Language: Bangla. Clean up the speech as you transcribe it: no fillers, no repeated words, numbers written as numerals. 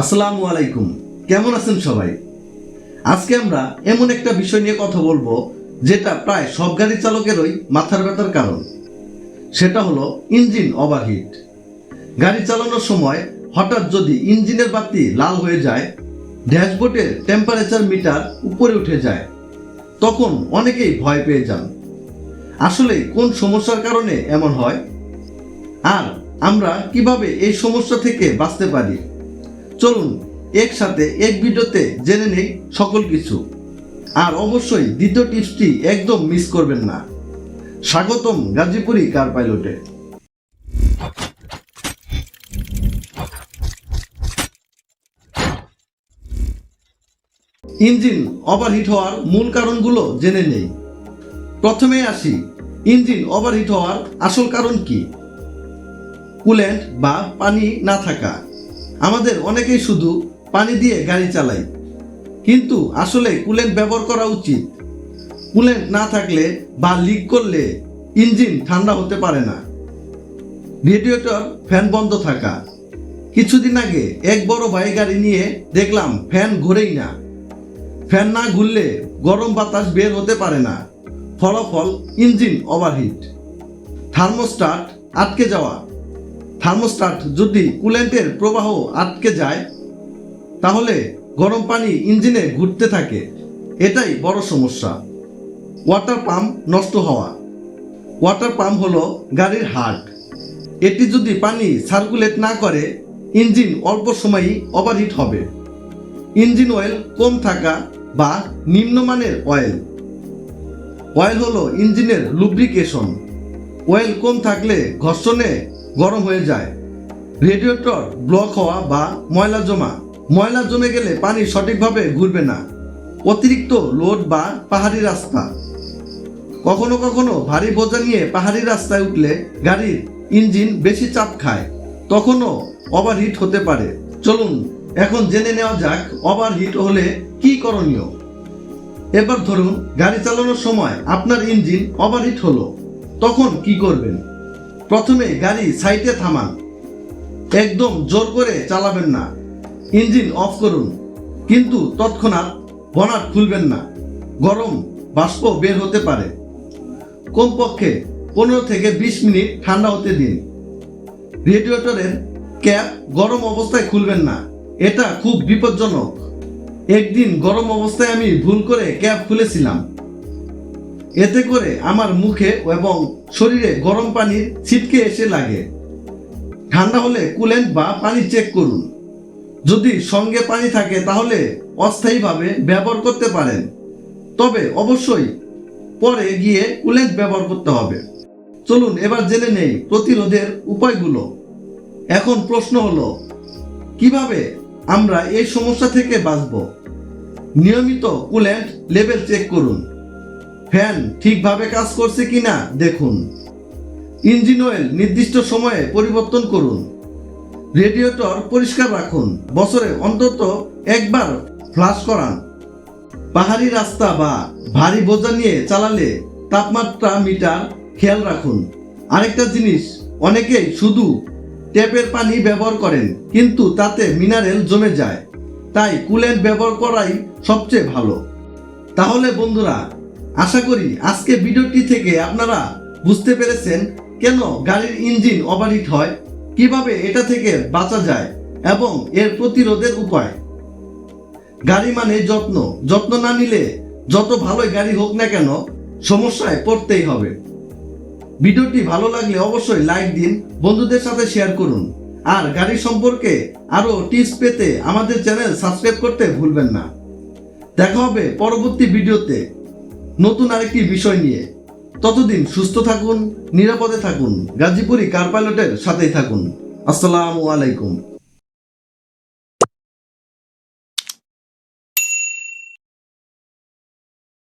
আসসালামু আলাইকুম। কেমন আছেন সবাই? আজকে আমরা এমন একটা বিষয় নিয়ে কথা বলবো যেটা প্রায় সব গাড়ি চালকেরই মাথার ব্যথার কারণ। সেটা হলো ইঞ্জিন ওভারহিট। গাড়ি চালানোর সময় হঠাৎ যদি ইঞ্জিনের বাতি লাল হয়ে যায়, ড্যাশবোর্ডের টেম্পারেচার মিটার উপরে উঠে যায়, তখন অনেকেই ভয় পেয়ে যান। আসলে কোন সমস্যার কারণে এমন হয় আর আমরা কিভাবে এই সমস্যা থেকে বাঁচতে পারি, চলুন একসাথে এক ভিডিওতে জেনে নেই সকল কিছু। আর অবশ্যই দ্বিতীয় টিপসটি একদম মিস করবেন না। স্বাগতম গাজীপুরি কার পাইলটে। ইঞ্জিন ওভারহিট হওয়ার মূল কারণগুলো জেনে নেই। প্রথমে আসি, ইঞ্জিন ওভারহিট হওয়ার আসল কারণ কি? কুল্যান্ট বা পানি না থাকা। আমাদের অনেকেই শুধু পানি দিয়ে গাড়ি চালাই, কিন্তু আসলে কুল্যান্ট ব্যবহার করা উচিত। কুল্যান্ট না থাকলে বা লিক করলে ইঞ্জিন ঠান্ডা হতে পারে না। রেডিয়েটর ফ্যান বন্ধ থাকা। কিছুদিন আগে এক বড় ভাই গাড়ি নিয়ে দেখলাম ফ্যান ঘুরেই না। ফ্যান না ঘুরলে গরম বাতাস বের হতে পারে না, ফলাফল ইঞ্জিন ওভারহিট। থার্মোস্ট্যাট আটকে যাওয়া। থার্মোস্ট্যাট যদি কুল্যান্টের প্রবাহ আটকে যায়, তাহলে গরম পানি ইঞ্জিনে ঘুরতে থাকে, এটাই বড় সমস্যা। ওয়াটার পাম্প নষ্ট হওয়া। ওয়াটার পাম্প হলো গাড়ির হার্ট। এটি যদি পানি সার্কুলেট না করে, ইঞ্জিন অল্প সময়ই ওভারহিট হবে। ইঞ্জিন অয়েল কম থাকা বা নিম্নমানের অয়েল। অয়েল হলো ইঞ্জিনের লুব্রিকেশন। অয়েল কম থাকলে ঘর্ষণে গরম হয়ে যায়। রেডিয়েটর ব্লক হওয়া বা ময়লা জমা। ময়লা জমে গেলে পানি সঠিকভাবে ঘুরবে না। অতিরিক্ত লোড বা পাহাড়ি রাস্তা। কখনো কখনো ভারী বোঝা নিয়ে পাহাড়ি রাস্তায় উঠলে গাড়ির ইঞ্জিন বেশি চাপ খায়, তখনও ওভারহিট হতে পারে। চলুন এখন জেনে নেওয়া যাক ওভারহিট হলে কি করণীয়। এবার ধরুন গাড়ি চালানোর সময় আপনার ইঞ্জিন ওভারহিট হলো, তখন কি করবেন? প্রথমে গাড়ি সাইডে থামান। একদম জোর করে চালাবেন না। ইঞ্জিন অফ করুন, কিন্তু তৎক্ষণাৎ বনাট খুলবেন না, গরম বাষ্প বের হতে পারে। কমপক্ষে 15 থেকে 20 মিনিট ঠান্ডা হতে দিন। রেডিয়েটরের ক্যাপ গরম অবস্থায় খুলবেন না, এটা খুব বিপজ্জনক। একদিন গরম অবস্থায় আমি ভুল করে ক্যাপ খুলেছিলাম। এতে করে আমার মুখে এবং শরীরে গরম পানির ছিটকে এসে লাগে। ঠান্ডা হলে কুল্যান্ট বা পানি চেক করুন। যদি সঙ্গে পানি থাকে তাহলে অস্থায়ীভাবে ব্যবহার করতে পারেন, তবে অবশ্যই পরে গিয়ে কুল্যান্ট ব্যবহার করতে হবে। চলুন এবার জেনে নেই প্রতিরোধের উপায়গুলো। এখন প্রশ্ন হলো, কিভাবে আমরা এই সমস্যা থেকে বাঁচব? নিয়মিত কুল্যান্ট লেভেল চেক করুন। ফ্যান ঠিকভাবে কাজ করছে কিনা দেখুন। ইঞ্জিন অয়েল নির্দিষ্ট সময়ে পরিবর্তন করুন। রেডিয়েটর পরিষ্কার রাখুন। বছরে অন্তত একবার ফ্লাশ করান। পাহাড়ি রাস্তা বা ভারী বোঝা নিয়ে চালালে তাপমাত্রা মিটার খেয়াল রাখুন। আরেকটা জিনিস, অনেকেই শুধু ট্যাপের পানি ব্যবহার করেন, কিন্তু তাতে মিনারেল জমে যায়। তাই কুল্যান্ট ব্যবহার করাই সবচেয়ে ভালো। তাহলে বন্ধুরা, আশা করি আজকে ভিডিওটি থেকে আপনারা বুঝতে পেরেছেন কেন গাড়ির ইঞ্জিন ওভারহিট হয়, কিভাবে এটা থেকে বাঁচা যায় এবং এর প্রতিরোধের উপায়। গাড়ি মানে যত্ন। যত্ন না নিলে যত ভালোই গাড়ি হোক না কেন, সমস্যায় পড়তেই হবে। ভিডিওটি ভালো লাগলে অবশ্যই লাইক দিন, বন্ধুদের সাথে শেয়ার করুন। আর গাড়ি সম্পর্কে আরো টিপস পেতে আমাদের চ্যানেল সাবস্ক্রাইব করতে ভুলবেন না। দেখা হবে পরবর্তী ভিডিওতে নতুন আরেকটি বিষয় নিয়ে। ততদিন সুস্থ থাকুন, নিরাপদে থাকুন, গাজীপুরি কার পাইলটের সাথেই থাকুন। আসসালামু আলাইকুম।